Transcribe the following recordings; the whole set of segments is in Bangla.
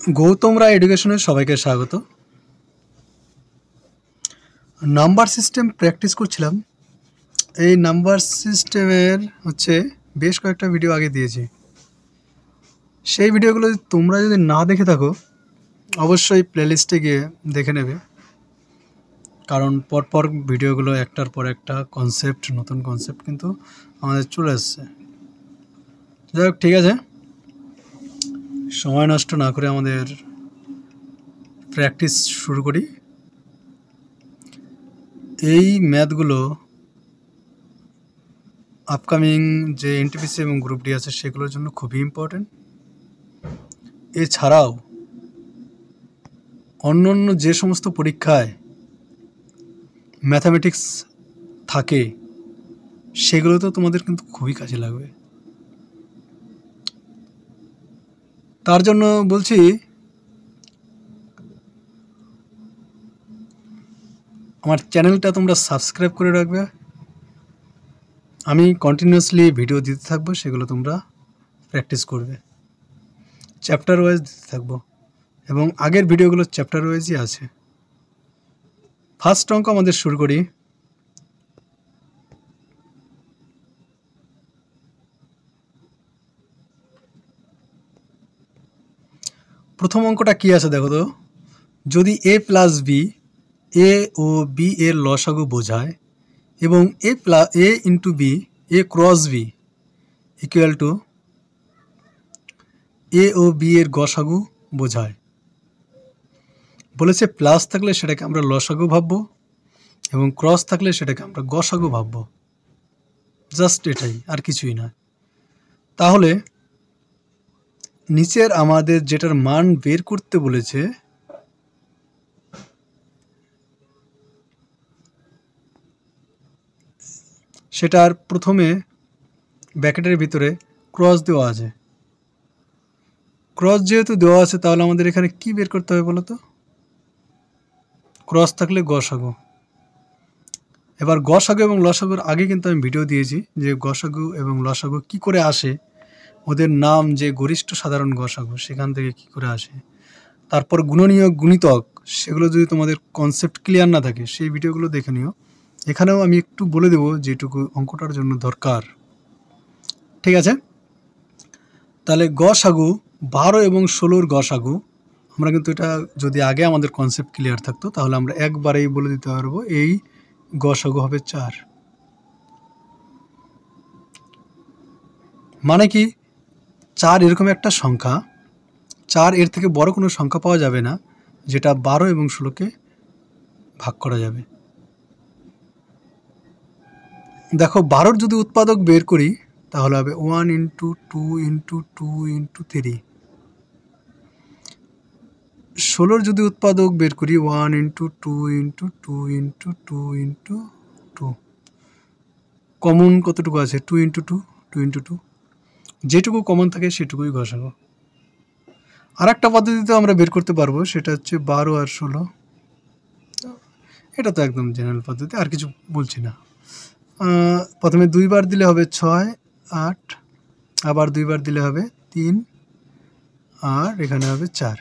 গৌতম রায় এডুকেশনের সবাইকে স্বাগত। নাম্বার সিস্টেম প্র্যাকটিস করছিলাম। এই নাম্বার সিস্টেমের বেশ কয়েকটা ভিডিও আগে দিয়েছি। সেই ভিডিওগুলো তোমরা যদি না দেখে থাকো অবশ্যই প্লেলিস্টে গিয়ে দেখে নেবে, কারণ পরপর ভিডিওগুলো একটার পর একটা নতুন কনসেপ্ট কিন্তু আমাদের চলে আসছে। যাই হোক, ঠিক আছে, সময় নষ্ট না করে আমাদের প্র্যাকটিস শুরু করি। এই ম্যাথগুলো আপকামিং যে এনটিপিসি এবং গ্রুপ ডি আছে সেগুলোর জন্য খুবই ইম্পর্টেন্ট। এছাড়াও অন্য যে সমস্ত পরীক্ষায় ম্যাথামেটিক্স থাকে সেগুলো তো তোমাদের কিন্তু খুবই কাজে লাগবে। তার জন্য বলছি, আমার চ্যানেলটা তোমরা সাবস্ক্রাইব করে রাখবে। আমি কন্টিনিউয়াসলি ভিডিও দিতে থাকবো, সেগুলো তোমরা প্র্যাকটিস করবে। চ্যাপ্টার ওয়াইজ দিতে থাকবো এবং আগের ভিডিওগুলো চ্যাপ্টার ওয়াইজই আছে। ফার্স্ট অঙ্ক আমাদের শুরু করি। প্রথম অঙ্কটা কি আছে দেখো তো। যদি এ প্লাস বি এ ও বি এর লসাগু বোঝায় এবং A into B A cross B equal to A ও বি এর গসাগু বোঝায়। বলেছে প্লাস থাকলে সেটাকে আমরা লসাগু ভাববো এবং ক্রস থাকলে সেটাকে আমরা গসাগু ভাববো। জাস্ট এটাই, আর কিছুই না। তাহলে নিচের আমাদের যেটার মান বের করতে বলেছে সেটার প্রথমে ব্র্যাকেটের ভিতরে ক্রস দেওয়া আছে। ক্রস যেহেতু দেওয়া আছে তাহলে আমাদের এখানে কি বের করতে হবে বলো তো? ক্রস থাকলে গসাগু। এবার গসাগু এবং লসাগুর আগে কিন্তু আমি ভিডিও দিয়েছি যে গসাগু এবং লসাগু কি করে আসে, ওদের নাম যে গরিষ্ঠ সাধারণ গসাগু সেখান থেকে কি করে আসে, তারপর গুণনীয়ক গুণিতক, সেগুলো যদি তোমাদের কনসেপ্ট ক্লিয়ার না থাকে সেই ভিডিওগুলো দেখে নিও। এখানেও আমি একটু বলে দেবো যেটুকু অঙ্কটার জন্য দরকার। ঠিক আছে, তাহলে গসাগু 12 এবং 16-র গসাগু, আমরা কিন্তু এটা যদি আগে আমাদের কনসেপ্ট ক্লিয়ার থাকতো তাহলে আমরা একবারেই বলে দিতে পারবো এই গসাগু হবে 4। মানে কি, 4 এরকম একটা সংখ্যা, 4 এর থেকে বড় কোনো সংখ্যা পাওয়া যাবে না যেটা 12 এবং 16কে ভাগ করা যাবে। দেখো 12-র যদি উৎপাদক বের করি তাহলে হবে 1 ইন্টু 2 ইন্টু 2 ইন্টু 3। 16-র যদি উৎপাদক বের করি 1 into 2 into 2 into 2 into 2। Common কতটুকু আছে? 2 ইন্টু 2 2 ইন্টু 2, যেটুকু কমন থাকে সেটুকুই গসাগু। আর একটা পদ্ধতিতে আমরা বের করতে পারবো, সেটা হচ্ছে 12 আর 16। এটা তো একদম জেনারেল পদ্ধতি, আর কিছু বলছি না। প্রথমে 2 বার দিলে হবে 6 8, আবার 2 বার দিলে হবে 3, আর এখানে হবে 4।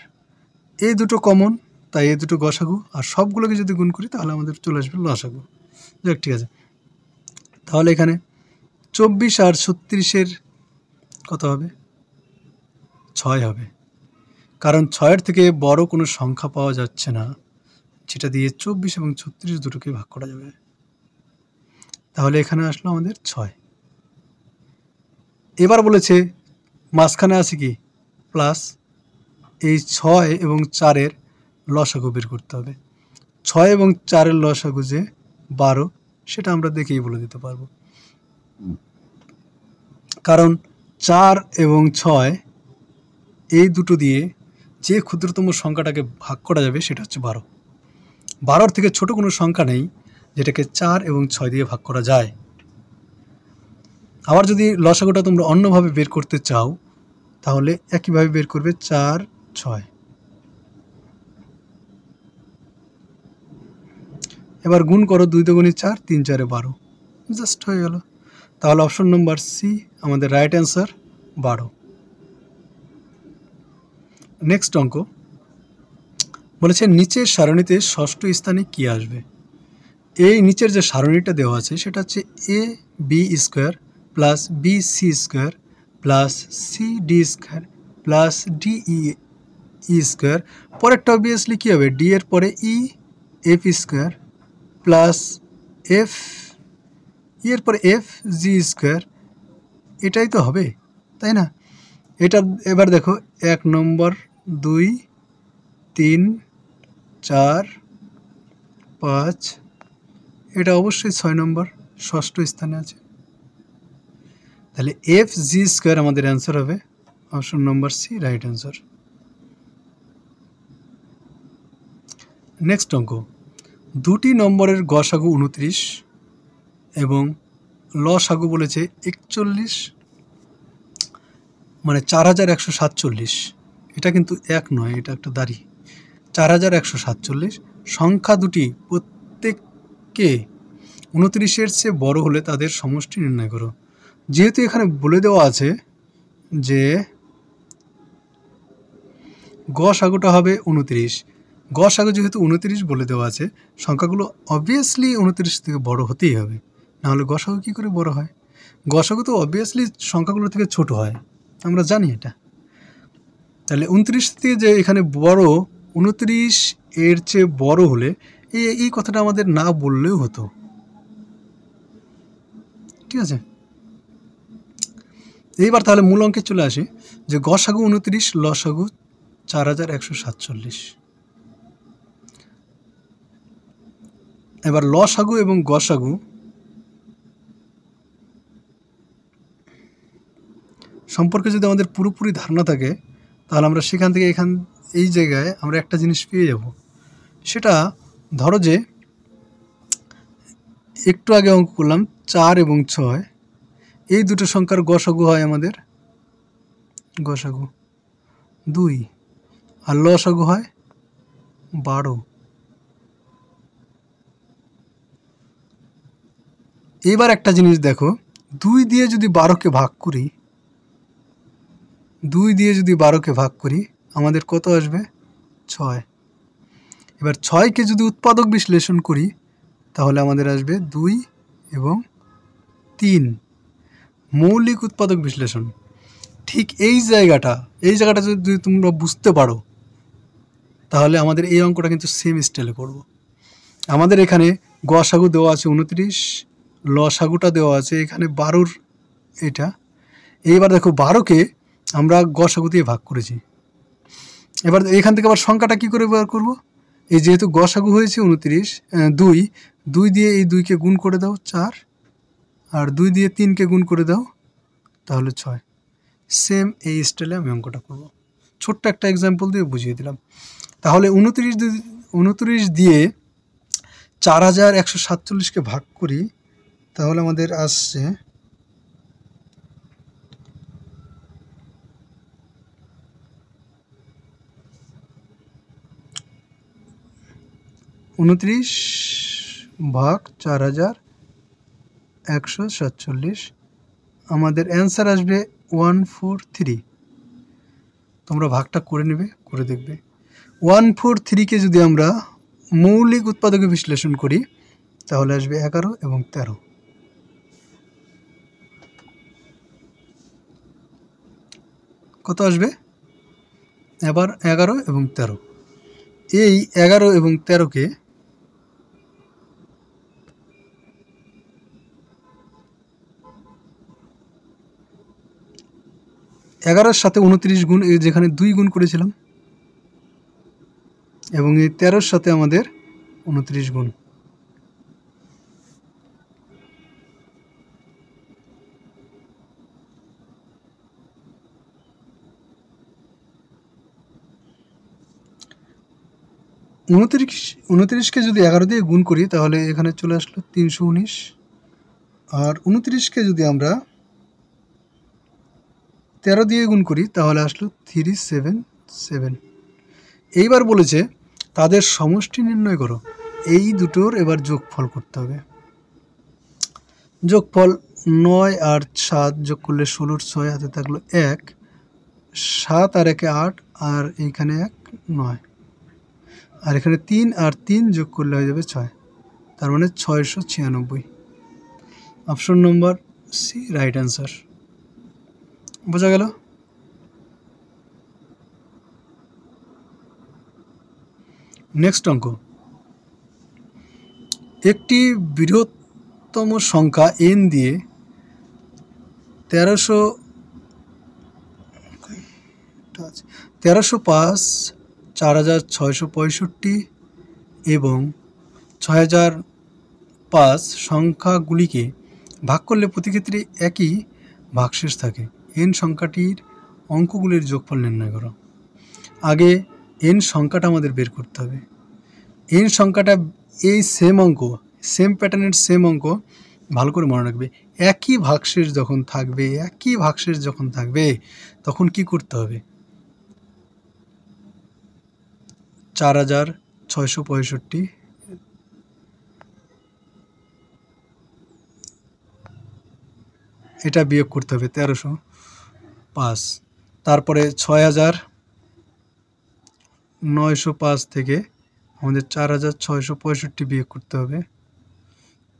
এই দুটো কমন, তাই এই দুটো গসাগু, আর সবগুলোকে যদি গুণ করি তাহলে আমাদের চলে আসবে লসাগু। যাক, ঠিক আছে, তাহলে এখানে 24 আর 36-এর কত হবে? 6 হবে, কারণ 6-এর থেকে বড় কোনো সংখ্যা পাওয়া যাচ্ছে না যেটা দিয়ে 24 এবং 36 দুটোকে ভাগ করা যাবে। তাহলে এখানে আসলো আমাদের 6। এবার বলেছে মাঝখানে আছে কি? প্লাস। এই 6 এবং 4-এর লসাগু বের করতে হবে। 6 এবং 4-এর লসাগু যে 12, সেটা আমরা দেখেই বলে দিতে পারবো, কারণ 4 এবং 6 এই দুটো দিয়ে যে ক্ষুদ্রতম সংখ্যাটাকে ভাগ করা যাবে সেটা হচ্ছে 12। 12-র থেকে ছোট কোনো সংখ্যা নেই যেটাকে 4 এবং 6 দিয়ে ভাগ করা যায়। আবার যদি লসাগুটা তোমরা অন্যভাবে বের করতে চাও তাহলে একইভাবে বের করবে, 4 6। এবার গুণ করো, 2 দুগুণে 4, 3 4-এ 12, জাস্ট হয়ে গেল। তাহলে অপশন নম্বর সি আমাদের রাইট অ্যান্সার, 12। নেক্সট অঙ্ক বলেছে নিচের সারণীতে ষষ্ঠ স্থানে কি আসবে। এই নিচের যে সারণীটা দেওয়া আছে সেটা হচ্ছে A B square plus B C square plus C D square plus D E square. পরেরটা অবভিয়াসলি কী হবে, ডি এর পরে E F square plus F E এর পরে এফ জি স্কোয়ার। এটাই তো হবে, তাই না? এটা এবার দেখো 1 নম্বর 2 3 4 5, এটা অবশ্যই 6 নম্বর ষষ্ঠ স্থানে আছে। তাহলে এফ জি স্কোয়ার আমাদের অ্যান্সার হবে option number C, right answer. Next অঙ্ক, 2টি নম্বরের গসাগু 29 এবং লসাগু বলেছে 41, মানে 4147। এটা কিন্তু এক নয়, এটা একটা দাঁড়ি। 4147 সংখ্যা দুটি প্রত্যেককে 29-এর চেয়ে বড় হলে তাদের সমষ্টি নির্ণয় করো। যেহেতু এখানে বলে দেওয়া আছে যে গসাগুটা হবে 29, গসাগু যেহেতু 29 বলে দেওয়া আছে, সংখ্যাগুলো অবভিয়াসলি 29 থেকে বড় হতেই হবে, নাহলে গসাগু কী করে বড় হয়? গসাগু তো অবভিয়াসলি সংখ্যাগুলো থেকে ছোট হয়, আমরা জানি এটা। তাহলে 29 থেকে যে এখানে বড়, 29 এর চেয়ে বড় হলে এই কথাটা আমাদের না বললেও হতো, ঠিক আছে? এইবার তাহলে মূল অঙ্কে চলে আসি যে গসাগু 29, লসাগু 4147। এবার লসাগু এবং গসাগু সম্পর্কে যদি আমাদের পুরোপুরি ধারণা থাকে তাহলে আমরা সেখান থেকে এই জায়গায় আমরা একটা জিনিস পেয়ে যাব। সেটা ধরো যে একটু আগে অঙ্ক করলাম 4 এবং 6, এই দুটো সংখ্যার গসাগু হয় আমাদের গসাগু 2 আর লসাগু হয় 12। এবার একটা জিনিস দেখো, 2 দিয়ে যদি 12কে ভাগ করি, 2 দিয়ে যদি 12কে ভাগ করি আমাদের কত আসবে? 6। এবার 6কে যদি উৎপাদক বিশ্লেষণ করি তাহলে আমাদের আসবে 2 এবং 3, মৌলিক উৎপাদক বিশ্লেষণ। ঠিক এই জায়গাটা যদি তোমরা বুঝতে পারো তাহলে আমাদের এই অঙ্কটা কিন্তু সেম স্টাইলে করব। আমাদের এখানে গসাগু দেওয়া আছে 29, লসাগুটা দেওয়া আছে এখানে 12, এটা। এইবার দেখো 12কে আমরা গসাগু দিয়ে ভাগ করেছি। এবার এখান থেকে আবার সংখ্যাটা কী করে বের করব? এই যেহেতু গসাগু হয়েছে 29, 2 দিয়ে এই 2কে গুণ করে দাও 4, আর 2 দিয়ে 3কে গুণ করে দাও তাহলে 6। সেম এই স্টাইলে আমি অঙ্কটা করব। ছোট্ট একটা এক্সাম্পল দিয়ে বুঝিয়ে দিলাম। তাহলে 29 দিয়ে 4147কে ভাগ করি তাহলে আমাদের আসছে 29 ভাগ 4147, আমাদের অ্যান্সার আসবে 143। তোমরা ভাগটা করে নেবে, করে দেখবে। 143কে যদি আমরা মৌলিক উৎপাদকে বিশ্লেষণ করি তাহলে আসবে 11 এবং 13। কত আসবে? এবার 11 এবং 13, এই 11 এবং 13কে এগারোর সাথে 29 গুণ, যেখানে 2 গুণ করেছিলাম, এবং এই 13-র সাথে আমাদের 29 গুণ। উনত্রিশকে যদি 11 দিয়ে গুণ করি তাহলে এখানে চলে আসলো 319, আর 29কে যদি আমরা 13 দিয়ে গুণ করি তাহলে আসলো 377। এইবার বলেছে তাদের সমষ্টি নির্ণয় করো। এই দুটোর এবার যোগফল করতে হবে। যোগফল 9 আর 7 যোগ করলে 16-র 6 হাতে থাকলো 1, 7 আর 1 8 আর এইখানে 1 9 আর এখানে 3 আর 3 যোগ করলে হয়ে যাবে 6, তার মানে 696। Option number C right answer. বোঝা গেল? নেক্সট অঙ্ক, একটি বৃহত্তম সংখ্যা n দিয়ে 1305, 4665 এবং 6005 সংখ্যাগুলিকে ভাগ করলে প্রতি ক্ষেত্রে একই ভাগশেষ থাকে। n সংখ্যাটির অঙ্কগুলির যোগফল নির্ণয় করো। আগে n সংখ্যাটা আমাদের বের করতে হবে। n সংখ্যাটা এই সেম অঙ্ক, সেম প্যাটার্নের সেম অঙ্ক ভালো করে মনে রাখবে। একই ভাগশেষ যখন থাকবে তখন কি করতে হবে? 4665 এটা বিয়োগ করতে হবে 1305, তারপরে 6905 থেকে আমাদের 4665 বিয়োগ করতে হবে।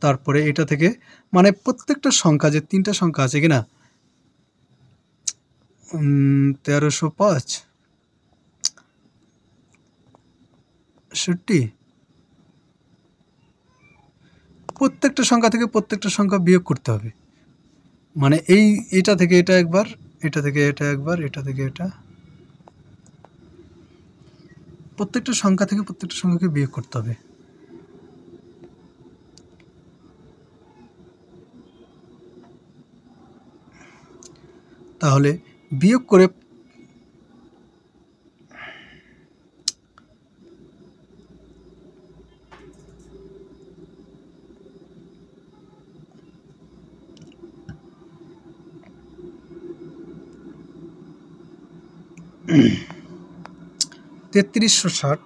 তারপরে এটা থেকে মানে প্রত্যেকটা সংখ্যা, যে 3টা সংখ্যা আছে কিনা 1305 60, প্রত্যেকটা সংখ্যা থেকে প্রত্যেকটা সংখ্যা বিয়োগ করতে হবে। মানে এটা থেকে এটা একবার, এটা থেকে এটা একবার, এটা থেকে এটা, প্রত্যেকটা সংখ্যা থেকে প্রত্যেকটা সংখ্যাকে বিয়োগ করতে হবে। তাহলে বিয়োগ করে তেত্রিশশো 60,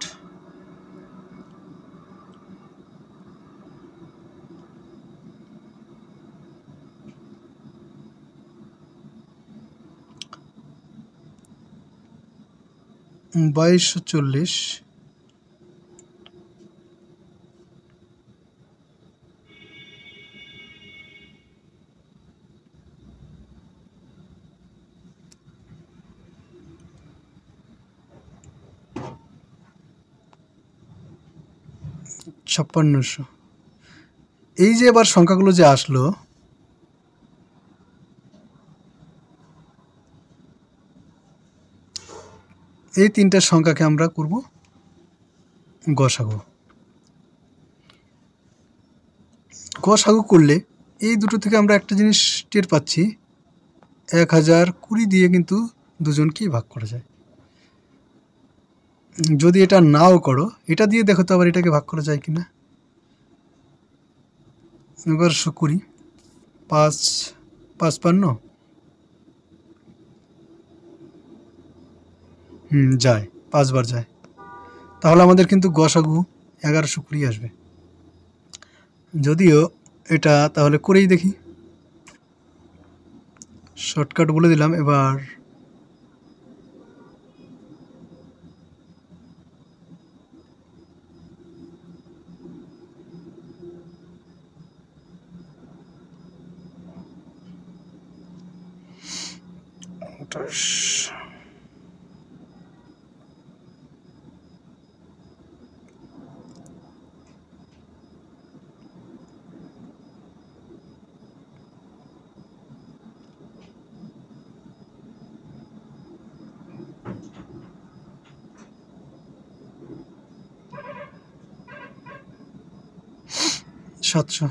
বাইশশো 40, ছাপ্পান্নশো। এই যে এবার সংখ্যাগুলো যে আসলো, এই 3টা সংখ্যাকে আমরা করব গসাগু। গসাগু করলে এই দুটো থেকে আমরা একটা জিনিস টের পাচ্ছি, 1020 দিয়ে কিন্তু দুজনকেই ভাগ করা যায়। যদি এটা নাও করো, এটা দিয়ে দেখো তো আবার এটাকে ভাগ করা যায় কিনা। এবার 20, 5 55, যায়, 5 বার যায়। তাহলে আমাদের কিন্তু গসাগু 1120 আসবে। যদিও এটা তাহলে করেই দেখি, শর্টকাট বলে দিলাম। এবার সাতশো।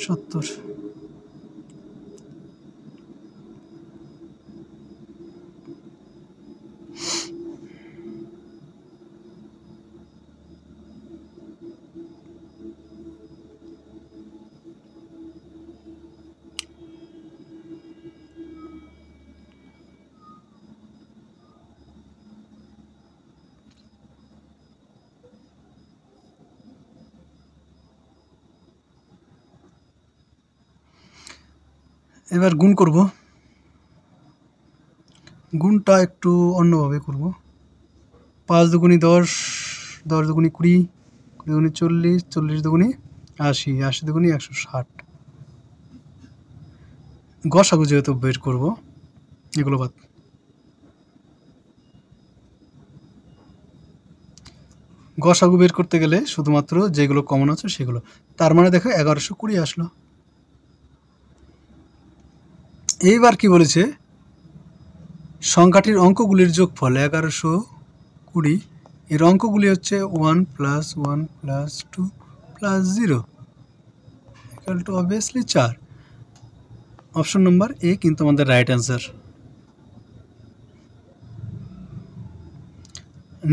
সত্তর। এবার গুণ করব। গুণটা একটু অন্যভাবে করব। 5 দুগুণি 10, 10 দুগুণি 20, 20 দুগুণি 40, 40 দুগুণি 80, 80 দুগুণি 160। গসাগু যেহেতু বের করব, এগুলো বাদ। গসাগু বের করতে গেলে শুধুমাত্র যেগুলো কমন আছে সেগুলো। তার মানে দেখো 1120 আসলো। এইবার কি বলেছে, সংখ্যাটির অঙ্কগুলির যোগফল 1120, এর অঙ্কগুলি হচ্ছে 1 + 1 + 2 + 0 equal to obviously 4। Option number A কিন্তু আমাদের রাইট অ্যান্সার।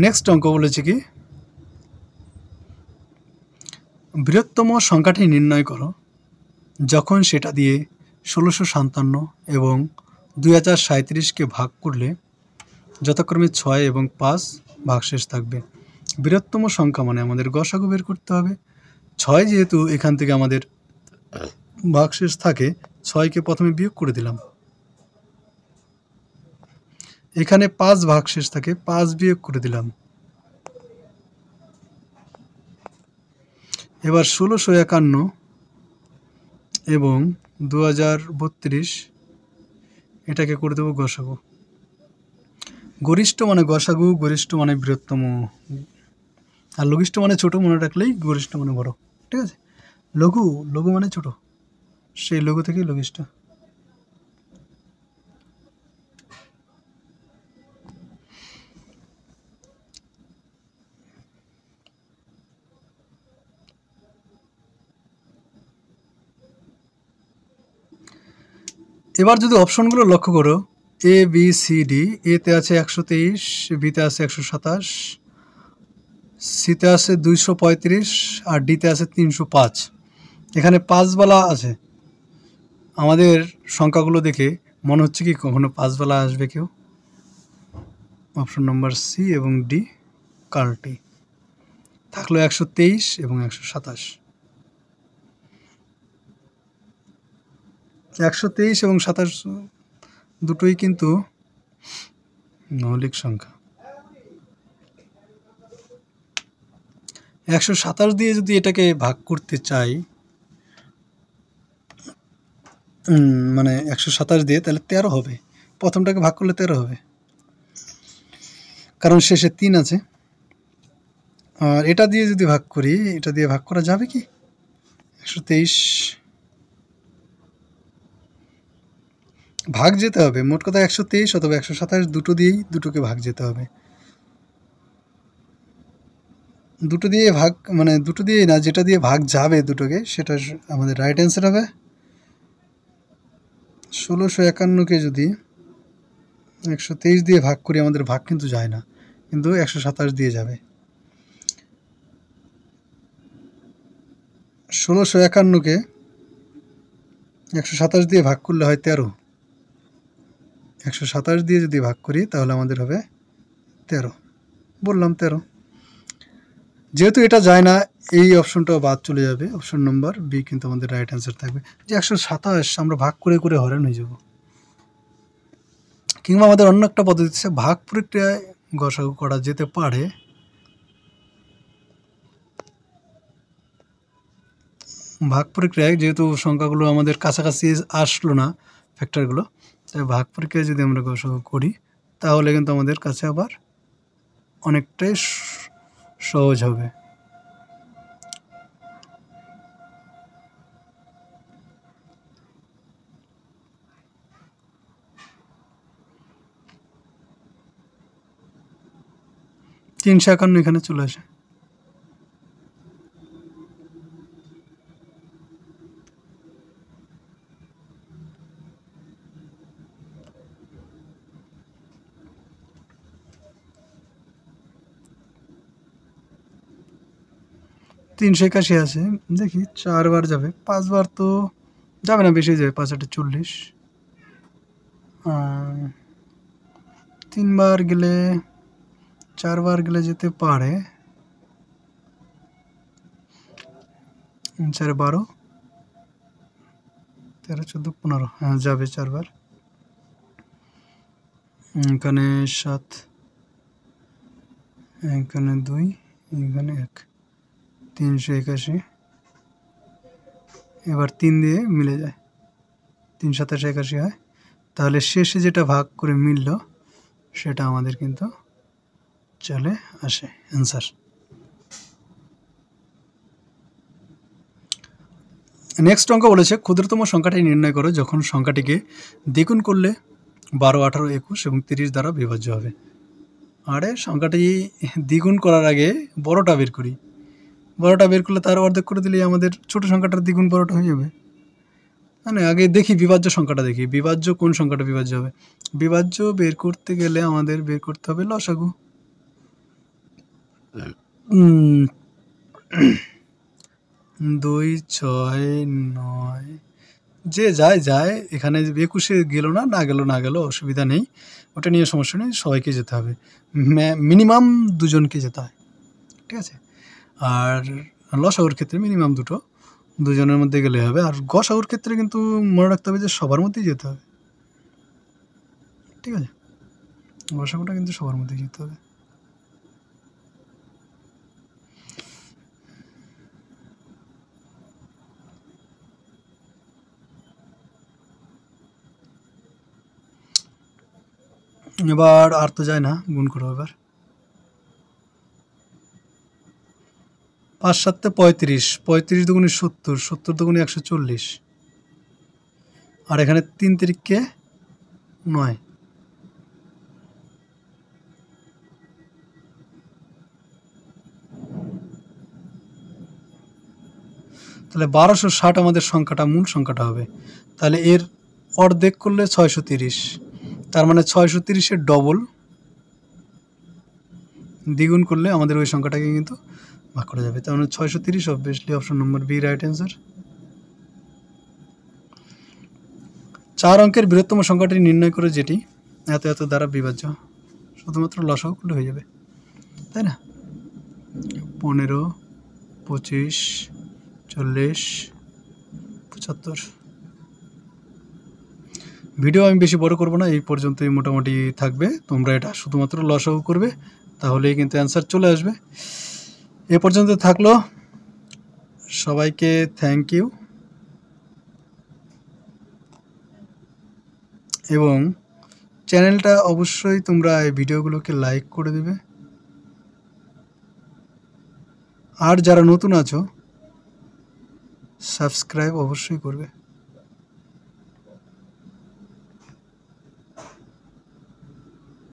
নেক্সট অঙ্ক বলেছে কি, বৃহত্তম সংখ্যাটি নির্ণয় করো যখন সেটা দিয়ে 1657 এবং 2037কে ভাগ করলে যথাক্রমে 6 এবং 5 ভাগশেষ থাকবে। বৃহত্তম সংখ্যা মানে আমাদের গসাগু বের করতে হবে। 6 যেহেতু এখান থেকে আমাদের ভাগশেষ থাকে, 6কে প্রথমে বিয়োগ করে দিলাম। এখানে 5 ভাগশেষ থাকে, 5 বিয়োগ করে দিলাম। এবার 1651 এবং 2032 এটাকে করে দেবো গসাগু। গরিষ্ঠ মানে গসাগু, গরিষ্ঠ মানে বৃহত্তম, আর লঘিষ্ঠ মানে ছোট, মনে রাখলেই গরিষ্ঠ মানে বড়। ঠিক আছে, লঘু, লঘু মানে ছোট, সেই লঘু থেকেই লঘিষ্ঠ। এবার যদি অপশনগুলো লক্ষ্য করো, এ বি সি ডি, এতে আছে 123, বিতে আছে 127, সিতে আছে 235 আর ডিতে আছে 305। এখানে 5 বালা আছে। আমাদের সংখ্যাগুলো দেখে মনে হচ্ছে কি কখনো 5 বালা আসবে কেউ? অপশন নম্বর সি এবং ডি কার্লটি থাকলো 123 এবং 127। 123 এবং 27 দুটোই কিন্তু মৌলিক সংখ্যা। 127 দিয়ে যদি এটাকে ভাগ করতে চাই, মানে 127 দিয়ে, তাহলে 13 হবে। প্রথমটাকে ভাগ করলে 13 হবে, কারণ শেষে 3 আছে। আর এটা দিয়ে যদি ভাগ করি, এটা দিয়ে ভাগ করা যাবে কি? 123 ভাগ যেতে হবে, মোট কথা 123 অথবা 127 দুটো দিয়েই দুটোকে ভাগ যেতে হবে। দুটো দিয়ে ভাগ মানে দুটো দিয়েই না, যেটা দিয়ে ভাগ যাবে দুটোকে, সেটা আমাদের রাইট অ্যান্সার হবে। 1651কে যদি 123 দিয়ে ভাগ করি, আমাদের ভাগ কিন্তু যায় না, কিন্তু 127 দিয়ে যাবে। 1651কে 127 দিয়ে ভাগ করলে হয় 13। 127 দিয়ে যদি ভাগ করি তাহলে আমাদের হবে 13। বললাম 13। যেহেতু এটা যায় না, এই অপশনটাও বাদ চলে যাবে। অপশন নম্বর বি কিন্তু আমাদের রাইট অ্যান্সার থাকবে, যে 127 আমরা ভাগ করে করে হয়রান হয়ে যাব। কিংবা আমাদের অন্য একটা পদ্ধতি আছে, ভাগ প্রক্রিয়ায় গসাগু করা যেতে পারে। ভাগ প্রক্রিয়ায় যেহেতু সংখ্যাগুলো আমাদের কাছাকাছি আসলো না, ফ্যাক্টরগুলো, তাই ভাগ প্রক্রিয়ায় যদি আমরা গসাগু করি তাহলে কিন্তু আমাদের কাছে আবার অনেকটাই সহজ হবে। তিনশো 51 এখানে চলে আসে। তিনশো 81 আছে, দেখি 4 বার যাবে, 5 বার তো যাবে না, বেশি যাবে, 5 8 40। 3 বার গেলে, 4 বার গেলে যেতে পারে। 4 12, 13, 14, 15, হ্যাঁ যাবে 4 বার। এখানে 7, এখানে 2, এখানে 1, 381। এবার 3 দিয়ে মিলে যায়, 3 7 81 হয়। তাহলে শেষে যেটা ভাগ করে মিলল সেটা আমাদের কিন্তু চলে আসে অ্যান্সার। নেক্সট অঙ্ক বলেছে ক্ষুদ্রতম সংখ্যাটি নির্ণয় করো যখন সংখ্যাটিকে দ্বিগুণ করলে 12, 18, 21 এবং 30 দ্বারা বিভাজ্য হবে। আরে সংখ্যাটি দ্বিগুণ করার আগে বড়টা বের করি, বড়টা বের করলে তার অর্ধেক করে দিলেই আমাদের ছোট সংখ্যাটার দ্বিগুণ বড়টা হয়ে যাবে। মানে আগে দেখি বিভাজ্য সংখ্যাটা, দেখি বিভাজ্য কোন সংখ্যাটা বিভাজ্য হবে। বিভাজ্য বের করতে গেলে আমাদের বের করতে হবে লসাগু। 2, 6, 9, যে যায় এখানে 21-এ গেল না গেল অসুবিধা নেই, ওটা নিয়ে সমস্যা নেই, সবাইকে যেতে হবে, মিনিমাম 2 জনকে যেতে হয়, ঠিক আছে। আর লসাগুর ক্ষেত্রে মিনিমাম 2 জনের মধ্যে গেলে হবে। আর গসাগুর ক্ষেত্রে কিন্তু মনে রাখতে হবে যে সবার মধ্যেই যেতে হবে, ঠিক আছে। গসাগুটা কিন্তু সবার মধ্যেই যেতে হবে। এবার আর তো যায় না, গুণ করো এবার। 5 7 35, 35 দুগুণে 70, 70 দুগুণে 140, আর এখানে 3 তিরিকে 9। তাহলে 1260 আমাদের সংখ্যাটা মূল সংখ্যাটা হবে। তাহলে এর অর্ধেক করলে 630, তার মানে 630-এর ডবল দ্বিগুণ করলে আমাদের ওই সংখ্যাটাকে কিন্তু ভাগ করা যাবে। তার মানে 630, obviously option number B right answer. 4 অঙ্কের বৃহত্তম সংখ্যাটি নির্ণয় করে যেটি এত এত দ্বারা বিভাজ্য, শুধুমাত্র লসাগু করলে হয়ে যাবে, তাই না। 15, 25, 40, 75। ভিডিও আমি বেশি বড় করব না, এই পর্যন্তই মোটামুটি থাকবে। তোমরা এটা শুধুমাত্র লসাগু করবে, তাহলেই কিন্তু অ্যান্সার চলে আসবে। এ পর্যন্ত থাকলো, সবাইকে থ্যাংক ইউ, এবং চ্যানেলটা অবশ্যই তোমরা এই ভিডিওগুলোকে লাইক করে দেবে। আর যারা নতুন আছো সাবস্ক্রাইব অবশ্যই করবে।